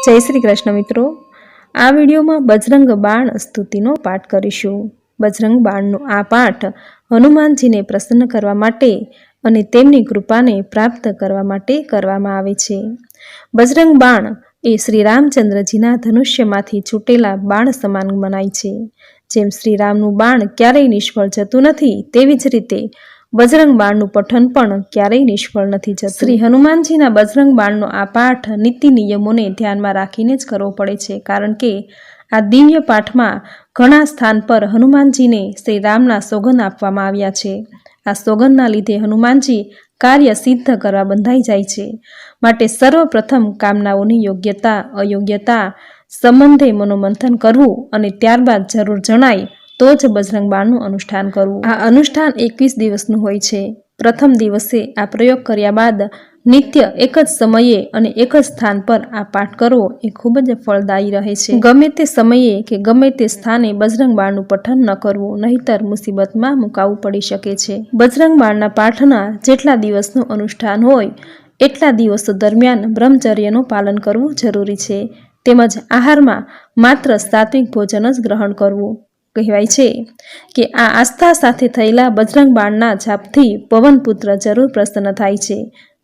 जय श्री कृष्ण मित्रों, आ विडियो में बजरंग बाण स्तुतिनो पाठ करीशुं। बजरंग बाणनो आ पाठ हनुमानजी ने प्रसन्न करवा माटे अने तेमनी कृपाने प्राप्त करवा माटे करवामां आवे छे। बजरंग बाण ए श्री रामचंद्रजीना धनुष्यमांथी छूटेला बाण समान मनाय छे। जेम श्री रामनुं बाण क्यारेय निष्फळ जतुं नथी, तेवी ज रीते बजरंग बाणनुं पठन पण क्यारेय निष्फळ नथी जतुं। श्री हनुमानजीना बजरंग बाणनो आ पाठ नीति नियमोने ध्यानमां राखीने ज करवो पड़े छे, कारण के आ दिव्य पाठमां घणा स्थान पर हनुमानजीने श्री रामना सोगंद आपवामां आव्या छे। आ सोगंदना लीधे हनुमानजी कार्य सिद्ध करवा बंधाई जाय छे। माटे सर्वप्रथम कामनाओनी योग्यता अयोग्यता संबंधे मनोमंथन करवुं अने त्यारबाद जरूर जणाय तो ज बजरंग बाणनुं अनुष्ठान करवुं। आ अनुष्ठान 21 दिवसनुं होय छे। प्रथम दिवसे आ प्रयोग कर्या बाद नित्य एक ज समये अने एक ज स्थान पर आ पाठ करवो ए खूब ज फलदायी रहे छे। गमे ते समये के गमे ते स्थाने बजरंग बाणनुं पठन न करवुं, नहीतर मुसीबतमां मुकावुं पड़ी शके छे। बजरंग बाणना पाठना जेटला दिवसनुं अनुष्ठान होय एटला दिवसो दरमियान ब्रह्मचर्यनुं पालन करवुं जरूरी छे। तेमज आहारमां मात्र सात्विक भोजन ज ग्रहण करवुं। कहेवाय छे के आ आस्था साथे थयेला बजरंग बाणना जापथी पवनपुत्र जरूर प्रसन्न थाय छे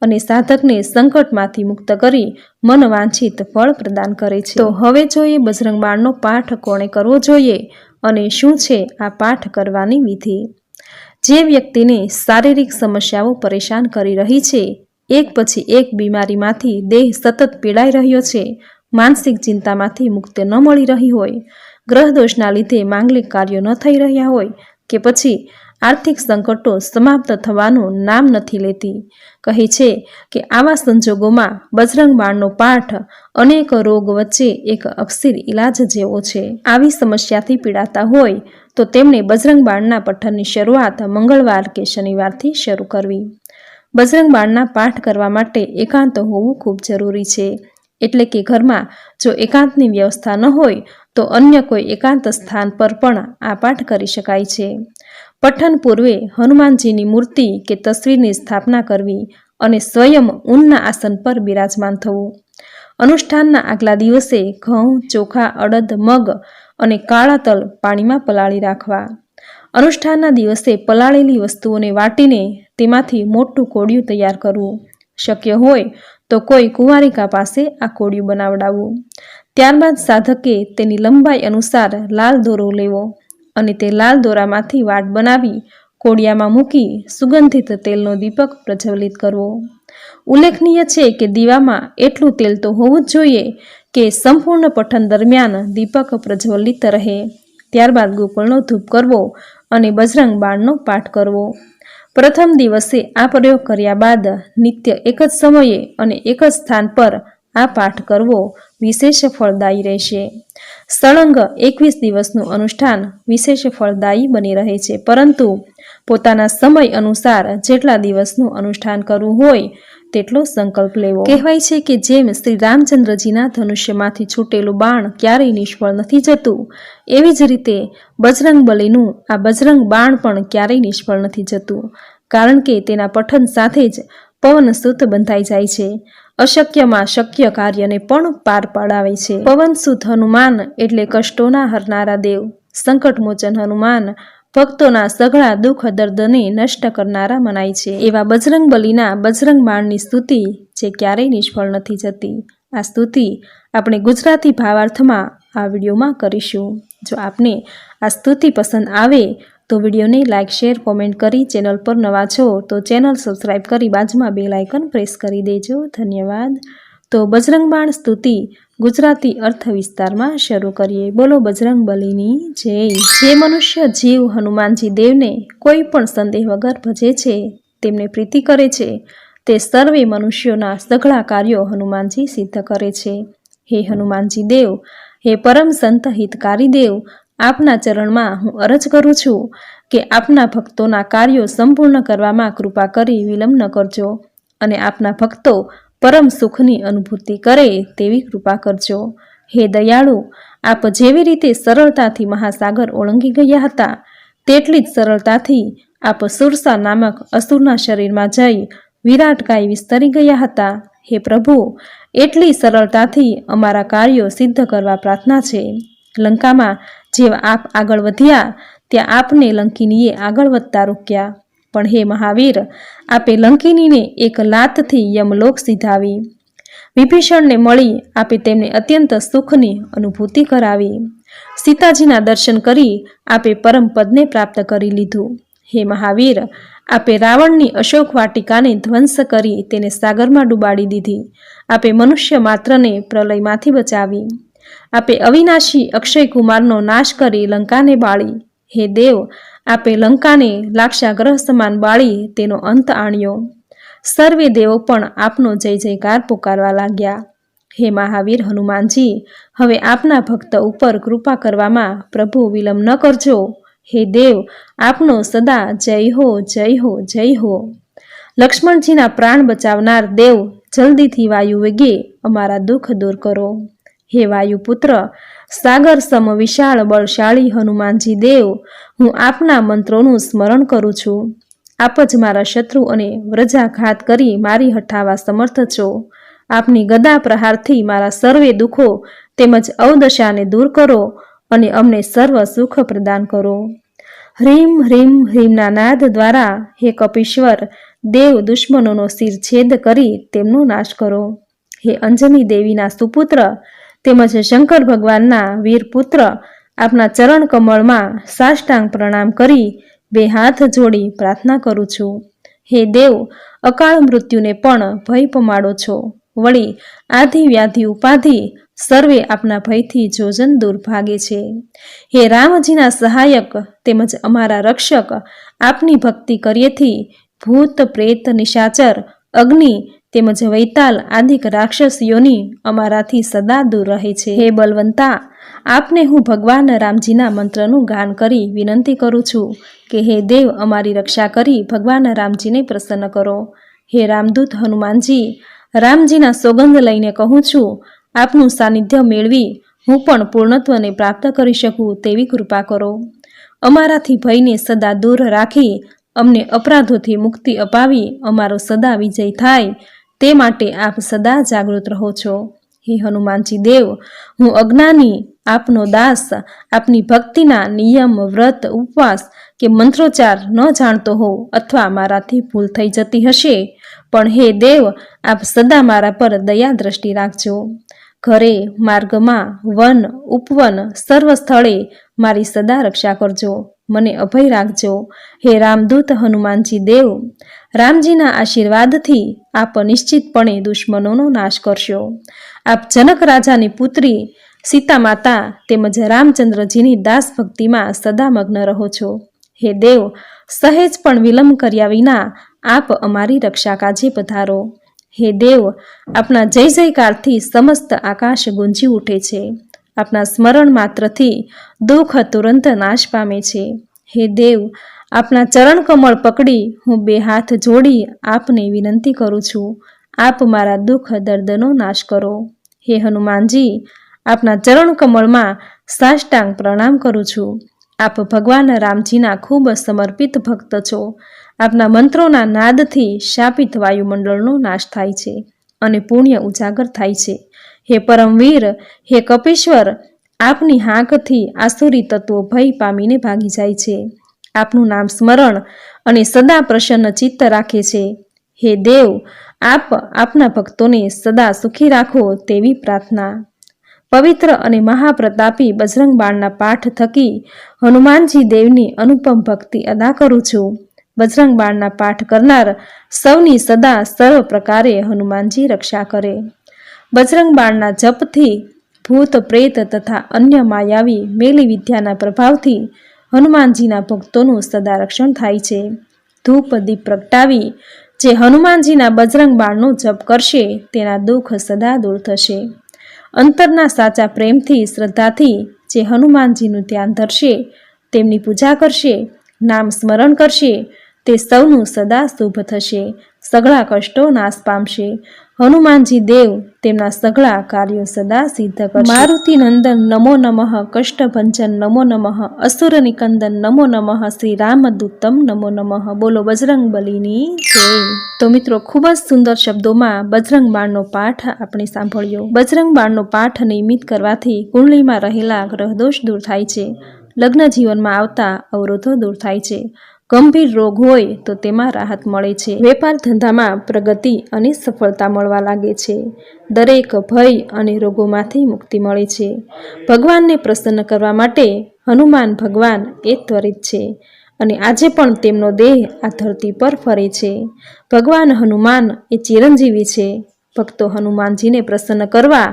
अने साधकने संकटमांथी मुक्त करी मन वांछित फल प्रदान करे छे। तो हवे जोईए बजरंग बाणनो पाठ कोणे करवो जोईए अने शुं छे आ पाठ करवानी विधि। जे व्यक्तिने शारीरिक समस्याओ परेशान करी रही छे, एक पछी एक बीमारीमांथी देह सतत पीड़ाई रह्यो छे, मानसिक चिंतामांथी मुक्ति न मळी रही होय, ग्रह दोषना लीधे मांगलिक कार्यो न थई रह्या होय के पछी आर्थिक संकटो समाप्त थवानुं नाम नथी लेती, कहे छे के आवा संजोगोमां बजरंग बाणनो पाठ अनेक रोग वच्चे एक अफसीर इलाज जेवो छे। आवी समस्याथी पीड़ाता होय तो तेमणे बजरंग बाणना पठननी शरूआत मंगळवार के शनिवारथी शरू करवी। बजरंग बाणना पाठ करवा माटे एकांत होवुं खूब जरूरी छे। एटले के घरमां जो एकांतनी व्यवस्था न होय तो अन्य कोई एकांत स्थान पर पण आ पाठ करी शकाय छे। पठन पूर्वे हनुमानजीनी मूर्ति के तस्वीरनी स्थापना करवी अने स्वयं ऊनना आसन पर बिराजमान थवुं। अनुष्ठानना आगला दिवसे घऊं, चोखा, अड़द, मग अने काळा तल पाणीमां पलाळी राखवा। अनुष्ठानना दिवसे पलाळेली वस्तुओने वाटीने तेमांथी मोटुं कोडियुं तैयार करवुं। शक्य होय तो कोई कुंवारिका पासे आ कोडियुं बनावडावुं। त्यारबाद साधके तेनी लंबाई अनुसार लाल दोरो लेवो अने ते लाल दोरामांथी वाट बनावी कोडियामां मूकी सुगंधित तेलनो दीपक प्रज्वलित करवो। उल्लेखनीय छे के दीवामां एटलुं तेल तो होवुं ज जोईए के संपूर्ण पठन दरमियान दीपक प्रज्वलित रहे। त्यारबाद गोकुळनो धूप करवो अने बजरंग बाणनो पाठ करवो। प्रथम दिवसे आ प्रयोग कर्या बाद नित्य एक ज समये अने एक ज स्थान पर आ पाठ करवो विशेष फलदायी रहेशे। सळंग 21 दिवसनुं अनुष्ठान विशेष फलदायी बनी रहे छे, परंतु पोताना समय अनुसार जेटला दिवसनुं अनुष्ठान करवुं होय तेटलो संकल्प लेवो। कहेवाय छे के जेम श्री रामचंद्रजीना धनुष्यमांथी छूटेलुं बाण क्यारेय निष्फळ नथी जतुं, एवी ज रीते बजरंग बलीनुं आ बजरंग बाण पण क्यारेय निष्फळ नथी जतुं, कारण के तेना पठन साथे ज पवनसुत बंधाई जाय छे। अशक्यमां शक्य कार्यने पण पार पाडावे छे। पवनसुत हनुमान एटले कष्टोना हरनारा देव। संकटमोचन हनुमान भक्तोना सगळा दुख दर्दने नष्ट करनारा मनाय छे। एवा बजरंग बलीना बजरंग बाणनी स्तुति जे क्यारेय निष्फळ नथी जती। आ स्तुति આપણે ગુજરાતી ભાવાર્થમાં આ વિડીયોમાં કરીશું। જો આપને આ स्तुति પસંદ આવે તો વિડીયોને લાઇક શેર કોમેન્ટ કરી ચેનલ પર નવા છો તો ચેનલ સબસ્ક્રાઇબ કરી બાજુમાં બેલ આઇકન પ્રેસ કરી દેજો। ધન્યવાદ। તો બજરંગ બાણ સ્તુતિ ગુજરાતી અર્થ વિસ્તારમાં શરૂ કરીએ। બોલો બજરંગ બલીની જય। જે મનુષ્ય જીવ હનુમાનજી દેવને કોઈ પણ સંદેહ વગર ભજે છે, તેમને પ્રીતિ કરે છે, તે સર્વે મનુષ્યોના સઘળા કાર્યો હનુમાનજી સિદ્ધ કરે છે। હે હનુમાનજી દેવ, હે પરમ સંત હિતકારી દેવ, આપના ચરણમાં હું અરજ કરું છું કે આપના ભક્તોના કાર્યો સંપૂર્ણ કરવામાં કૃપા કરી વિલંબ ન કરજો અને આપના ભક્તો પરમ સુખની અનુભૂતિ કરે તેવી કૃપા કરજો। હે દયાળુ, આપ જેવી રીતે સરળતાથી મહાસાગર ઓળંગી ગયા હતા, તેટલી જ સરળતાથી આપ સુરસા નામક અસુરના શરીરમાં જઈ વિરાટકાય વિસ્તરી ગયા હતા। હે પ્રભુ, એટલી સરળતાથી અમારા કાર્યો સિદ્ધ કરવા પ્રાર્થના છે. લંકામાં જેવા આપ આગળ વધ્યા ત્યાં આપને લંકિનીએ આગળ વધતા રોક્યા. પણ હે મહાવીર, આપે લંકિનીને એક લાતથી યમલોક સીધાવી. વિભીષણને મળી આપે તેમને અત્યંત સુખની અનુભૂતિ કરાવી. સીતાજીના દર્શન કરી આપે પરમ પદને પ્રાપ્ત કરી લીધું. હે મહાવીર, આપે રાવણની અશોક વાટિકાને ધ્વંસ કરી તેને સાગરમાં ડૂબાડી દીધી. આપે મનુષ્ય માત્રને પ્રલયમાંથી બચાવી. આપે અવિનાશી અક્ષય કુમારનો નાશ કરી લંકાને બાળી. હે દેવ, આપે લંકાને લાક્ષાગ્રહ સમાન બાળી તેનો અંત આણ્યો. સર્વે દેવો પણ આપનો જય જયકાર પુકારવા લાગ્યા. હે મહાવીર હનુમાનજી, હવે આપના ભક્ત ઉપર કૃપા કરવામાં પ્રભુ વિલંબ ન કરજો. હે દેવ, આપનો સદા જય હો, જય હો, જય હો. લક્ષ્મણજીના પ્રાણ બચાવનાર દેવ, જલ્દીથી વાયુ વેગે અમારા દુઃખ દૂર કરો. હે વાયુપુત્ર, સાગર સમ વિશાળ બળશાળી હનુમાનજી દેવ, હું આપના મંત્રોનું સ્મરણ કરું છું. આપ જ મારા શત્રુ અને વ્રજાઘાત કરી મારી હઠાવા સમર્થ છો. આપની ગદા પ્રહારથી મારા સર્વે દુઃખો તેમજ અવદશાને દૂર કરો અને અમને સર્વ સુખ પ્રદાન કરો. હ્રીમ હ્રીમ હ્રીમના નાદ દ્વારા હે કપીશ્વર દેવ, દુશ્મનોનો શિર છેદ કરી તેમનો નાશ કરો. હે અંજની દેવીના સુપુત્ર તેમજ શંકર ભગવાનના વીરપુત્ર, આપના ચરણ કમળમાં સાષ્ટાંગ પ્રણામ કરી બે હાથ જોડી પ્રાર્થના કરું છું. હે દેવ, અકાળ મૃત્યુને પણ ભય પમાડો છો. વળી આધિ વ્યાધિ ઉપાધિ સર્વે આપના ભયથી જોજન દૂર ભાગે છે. હે રામજીના સહાયક તેમજ અમારા રક્ષક, આપની ભક્તિ કર્યેથી ભૂત પ્રેત નિશાચર અગ્નિ તેમજ વૈતાલ આદિક રાક્ષસીઓની અમારાથી સદા દૂર રહે છે. હે બલવંતા, આપને હું ભગવાન રામજીના મંત્રનું ગાન કરી વિનંતી કરું છું કે હે દેવ, અમારી રક્ષા કરી ભગવાન રામજીને પ્રસન્ન કરો. હે રામદૂત હનુમાનજી, રામજીના સોગંદ લઈને કહું છું, આપનું સાનિધ્ય મેળવી હું પણ પૂર્ણત્વને પ્રાપ્ત કરી શકું તેવી કૃપા કરો. અમારાથી ભયને સદા દૂર રાખી અમને અપરાધોથી મુક્તિ અપાવી અમારો સદા વિજય થાય તે માટે આપ સદા જાગૃત રહો છો. હે હનુમાનજી દેવ, હું અજ્ઞાની આપનો દાસ આપની ભક્તિના નિયમ, વ્રત, ઉપવાસ કે મંત્રોચ્ચાર ન જાણતો હોઉં અથવા મારાથી ભૂલ થઈ જતી હશે, પણ હે દેવ, આપ સદા મારા પર દયા દ્રષ્ટિ રાખજો. ઘરે, માર્ગમાં, વન, ઉપવન, સર્વ સ્થળે મારી સદા રક્ષા કરજો. મને અભય રાખજો. હે રામદૂત હનુમાનજી દેવ, રામજીના આશીર્વાદથી આપ નિશ્ચિતપણે દુશ્મનોનો નાશ કરશો. આપ જનક રાજાની પુત્રી સીતા માતા તેમજ રામચંદ્રજીની દાસ ભક્તિમાં સદા મગ્ન રહો છો. હે દેવ, સહેજ પણ વિલંબ કર્યા વિના આપ અમારી રક્ષા કાજે પધારો. હે દેવ, આપના જય જયકારથી સમસ્ત આકાશ ગુંજી ઉઠે છે. આપના સ્મરણ માત્રથી દુઃખ તુરંત નાશ પામે છે. હે દેવ, આપના ચરણ કમળ પકડી હું બે હાથ જોડી આપને વિનંતી કરું છું, આપ મારા દુઃખ દર્દનો નાશ કરો. હે હનુમાનજી, આપના ચરણ કમળમાં સાષ્ટાંગ પ્રણામ કરું છું. આપ ભગવાન રામજીના ખૂબ સમર્પિત ભક્ત છો. આપના મંત્રોના નાદથી શાપિત વાયુમંડળનો નાશ થાય છે અને પુણ્ય ઉજાગર થાય છે. હે પરમવીર, હે કપીશ્વર, આપની હાંકથી આસુરી તત્વો ભય પામીને ભાગી જાય છે. આપનું નામ સ્મરણ અને સદા પ્રસન્ન ચિત્ત રાખે છે. હે દેવ, આપ આપના ભક્તોને સદા સુખી રાખો તેવી પ્રાર્થના. પવિત્ર અને મહાપ્રતાપી બજરંગ બાણના પાઠ થકી હનુમાનજી દેવની અનુપમ ભક્તિ અદા કરું છું. બજરંગ બાણના પાઠ કરનાર સૌની સદા સર્વ પ્રકારે હનુમાનજી રક્ષા કરે. બજરંગ બાણના જપથી ભૂત પ્રેત તથા અન્ય માયાવી મેલી વિદ્યાના પ્રભાવથી હનુમાનજીના ભક્તોનું સદા રક્ષણ થાય છે. ધૂપ દીપ પ્રગટાવી જે હનુમાનજીના બજરંગ બાણનો જપ કરશે તેના દુઃખ સદા દૂર થશે. અંતરના સાચા પ્રેમથી શ્રદ્ધાથી જે હનુમાનજીનું ધ્યાન ધરશે, તેમની પૂજા કરશે, નામ સ્મરણ કરશે, તે સૌનું સદા શુભ થશે. સઘળા કષ્ટો નાશ પામશે. હનુમાનજી દેવ તેમના સઘળા કાર્યો સદા સિદ્ધ કરશે. મારુતિ નંદન નમો નમઃ, કષ્ટભંજન નમો નમઃ, અસુર નિકંદન નમો નમઃ, શ્રી રામદૂતમ નમો નમઃ. બોલો બજરંગ બલીની જય. તો મિત્રો, ખૂબ જ સુંદર શબ્દોમાં બજરંગ બાણનો પાઠ આપણે સાંભળ્યો. બજરંગ બાણનો પાઠ નિયમિત કરવાથી કુંડલીમાં રહેલા ગ્રહદોષ દૂર થાય છે. લગ્ન જીવનમાં આવતા અવરોધો દૂર થાય છે. ગંભીર રોગ હોય તો તેમાં રાહત મળે છે. વેપાર ધંધામાં પ્રગતિ અને સફળતા મળવા લાગે છે. દરેક ભય અને રોગોમાંથી મુક્તિ મળે છે. ભગવાનને પ્રસન્ન કરવા માટે હનુમાન ભગવાન એ ત્વરિત છે અને આજે પણ તેમનો દેહ આ ધરતી પર ફરે છે. ભગવાન હનુમાન એ ચિરંજીવી છે. ભક્તો હનુમાનજીને પ્રસન્ન કરવા,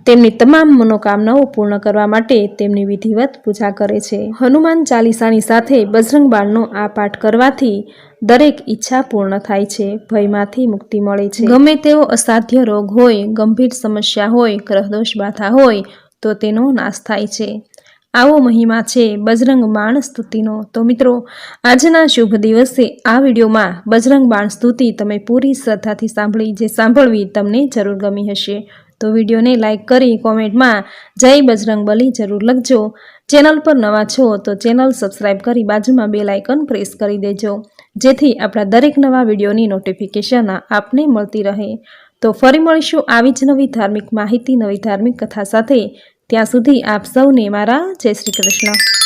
તેમની તમામ મનોકામનાઓ પૂર્ણ કરવા માટે તેમની વિધિવત પૂજા કરે છે. હનુમાન ચાલીસાની સાથે બજરંગ બાણનો આ પાઠ કરવાથી દરેક ઈચ્છા પૂર્ણ થાય છે. ભયમાંથી મુક્તિ મળે છે. ગમે તેવો અસાધ્ય રોગ હોય, ગંભીર સમસ્યા હોય, ગ્રહદોષ બાધા હોય તો તેનો નાશ થાય છે. આવો મહિમા છે બજરંગ બાણ સ્તુતિનો. તો મિત્રો, આજના શુભ દિવસે આ વિડીયોમાં બજરંગ બાણ સ્તુતિ તમે પૂરી શ્રદ્ધાથી સાંભળી, જે સાંભળવી તમને જરૂર ગમી હશે. તો વિડીયોને લાઇક કરી કોમેન્ટમાં જય બજરંગ બલી જરૂર લખજો. ચેનલ પર નવા છો તો ચેનલ સબસ્ક્રાઈબ કરી બાજુમાં બેલ આઇકન પ્રેસ કરી દેજો, જેથી આપણા દરેક નવા વિડીયોની નોટિફિકેશન આપને મળતી રહે. તો ફરી મળીશું આવી જ નવી ધાર્મિક માહિતી, નવી ધાર્મિક કથા સાથે. ત્યાં સુધી આપ સૌને મારા જય શ્રી કૃષ્ણ.